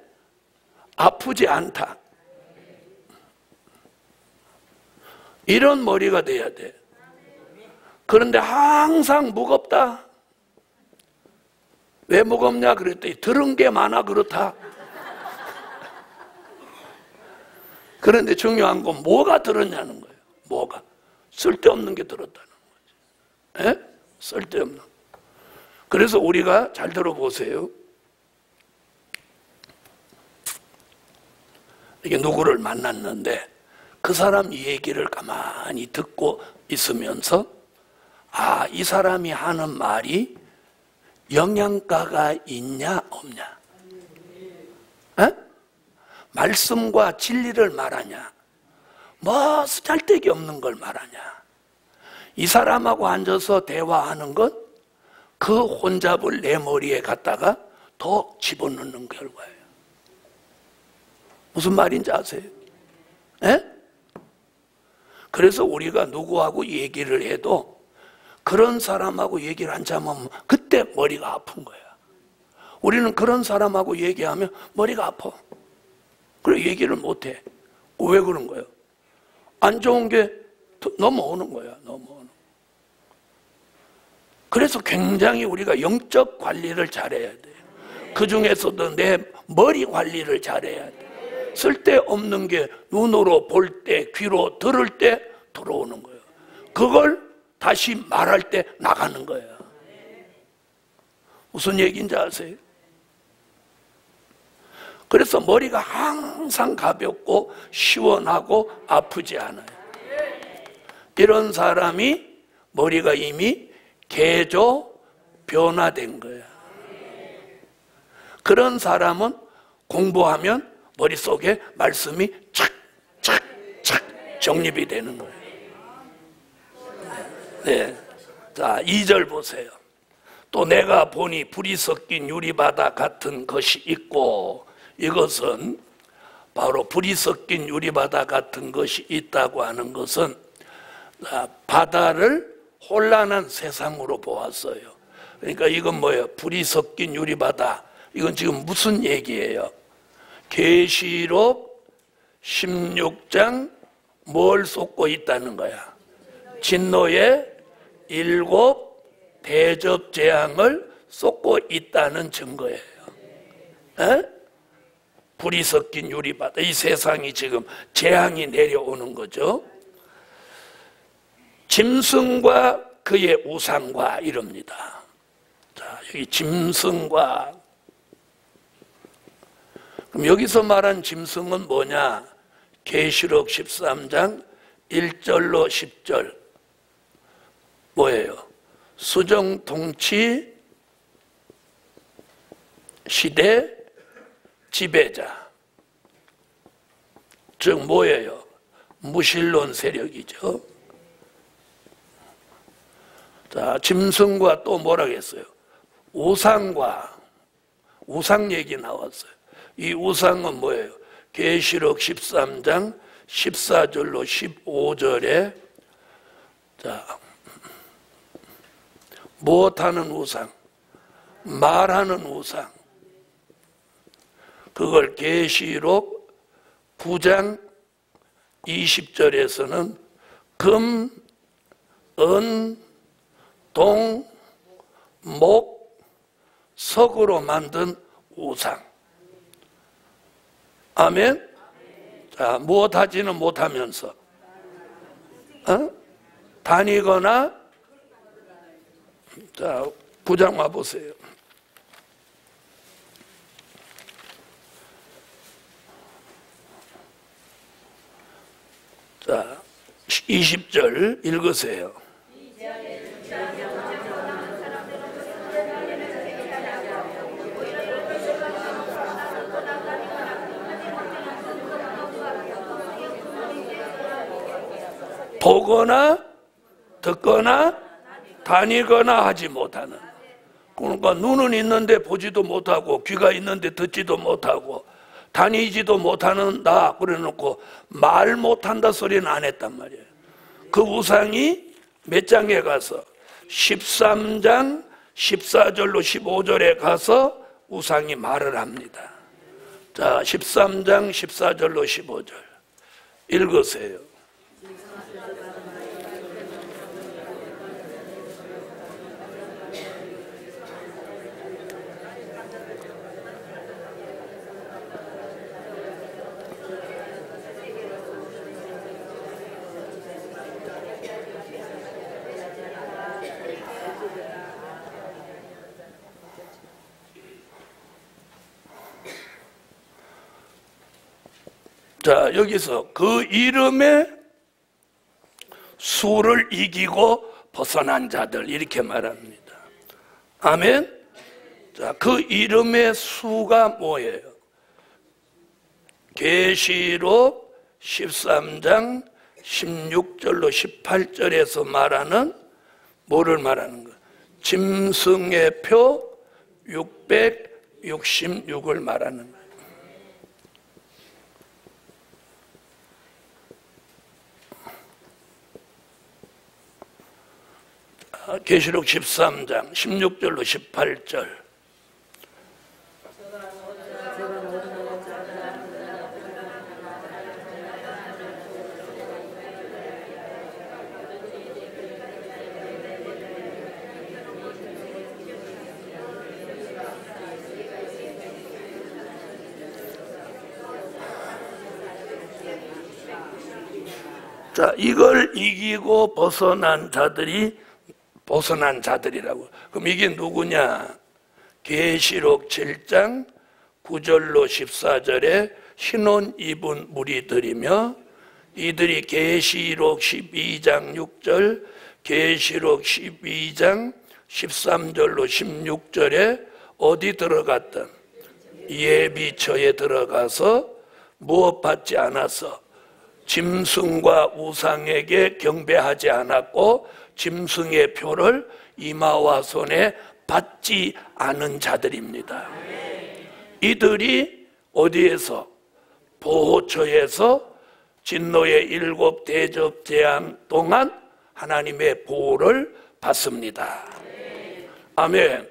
아프지 않다. 이런 머리가 돼야 돼. 그런데 항상 무겁다. 왜 무겁냐 그랬더니 들은 게 많아 그렇다. 그런데 중요한 건 뭐가 들었냐는 거예요. 뭐가. 쓸데없는 게 들었다는 거지. 에? 쓸데없는. 그래서 우리가 잘 들어보세요. 이게 누구를 만났는데 그 사람 얘기를 가만히 듣고 있으면서 아, 이 사람이 하는 말이 영양가가 있냐 없냐. 에? 말씀과 진리를 말하냐, 뭐 쓰잘데기 없는 걸 말하냐. 이 사람하고 앉아서 대화하는 건 그 혼잡을 내 머리에 갖다가 더 집어넣는 결과예요. 무슨 말인지 아세요? 에? 그래서 우리가 누구하고 얘기를 해도 그런 사람하고 얘기를 한참 하면 그때 머리가 아픈 거야. 우리는 그런 사람하고 얘기하면 머리가 아파. 그래 얘기를 못해. 왜 그런 거예요? 안 좋은 게 넘어오는 거야. 넘어오는. 그래서 굉장히 우리가 영적 관리를 잘해야 돼. 그 중에서도 내 머리 관리를 잘해야 돼. 쓸데없는 게 눈으로 볼 때, 귀로 들을 때 들어오는 거예요. 그걸 다시 말할 때 나가는 거예요. 무슨 얘기인지 아세요? 그래서 머리가 항상 가볍고 시원하고 아프지 않아요. 이런 사람이 머리가 이미 개조 변화된 거야. 그런 사람은 공부하면 머릿속에 말씀이 착착착 정립이 되는 거예요. 네. 자, 2절 보세요. 또 내가 보니 불이 섞인 유리바다 같은 것이 있고, 이것은 바로 불이 섞인 유리바다 같은 것이 있다고 하는 것은 바다를 혼란한 세상으로 보았어요. 그러니까 이건 뭐예요? 불이 섞인 유리바다. 이건 지금 무슨 얘기예요? 계시록 16장 뭘 쏟고 있다는 거야? 진노의 7 대접 재앙을 쏟고 있다는 증거예요. 에? 불이 섞인 유리바다. 이 세상이 지금 재앙이 내려오는 거죠. 짐승과 그의 우상과 이럽니다. 자, 여기 짐승과. 그럼 여기서 말한 짐승은 뭐냐? 계시록 13장 1절로 10절. 뭐예요? 수정통치 시대 지배자. 즉 뭐예요? 무신론 세력이죠. 자, 짐승과 또 뭐라고 했어요? 우상과. 우상 얘기 나왔어요. 이 우상은 뭐예요? 계시록 13장 14절로 15절에 자, 무엇하는 우상? 말하는 우상. 그걸 계시록 9장 20절에서는 금, 은, 동, 목, 석으로 만든 우상. 아멘? 자, 무엇하지는 못하면서 다니거나. 자, 9장 와보세요. 자, 20절 읽으세요. 보거나 듣거나 다니거나 하지 못하는. 그러니까 눈은 있는데 보지도 못하고 귀가 있는데 듣지도 못하고 다니지도 못하는 나 그래놓고 말 못한다 소리는 안 했단 말이에요. 그 우상이 몇 장에 가서 13장 14절로 15절에 가서 우상이 말을 합니다. 자, 13장 14절로 15절 읽으세요. 자, 여기서 그 이름의 수를 이기고 벗어난 자들 이렇게 말합니다. 아멘. 자, 그 이름의 수가 뭐예요? 계시록 13장 16절로 18절에서 말하는 뭐를 말하는 거예요? 짐승의 표 666을 말하는 거예요. 계시록 13장 16절로 18절. 자, 이걸 이기고 벗어난 자들이라고. 그럼 이게 누구냐? 계시록 7장 9절로 14절에 신혼 입은 무리들이며 이들이 계시록 12장 6절, 계시록 12장 13절로 16절에 어디 들어갔던? 예비처에 들어가서 무엇 받지 않아서 짐승과 우상에게 경배하지 않았고 짐승의 표를 이마와 손에 받지 않은 자들입니다. 이들이 어디에서? 보호처에서 진노의 7 대접 재앙 동안 하나님의 보호를 받습니다. 아멘.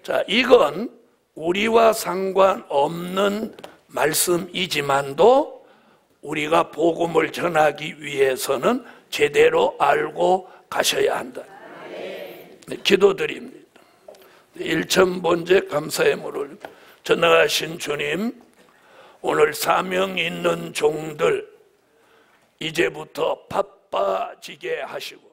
자, 이건 우리와 상관없는 말씀이지만도 우리가 복음을 전하기 위해서는 제대로 알고 가셔야 한다. 네, 기도드립니다. 1,000번째 감사의 물을 전능하신 주님, 오늘 사명 있는 종들 이제부터 바빠지게 하시고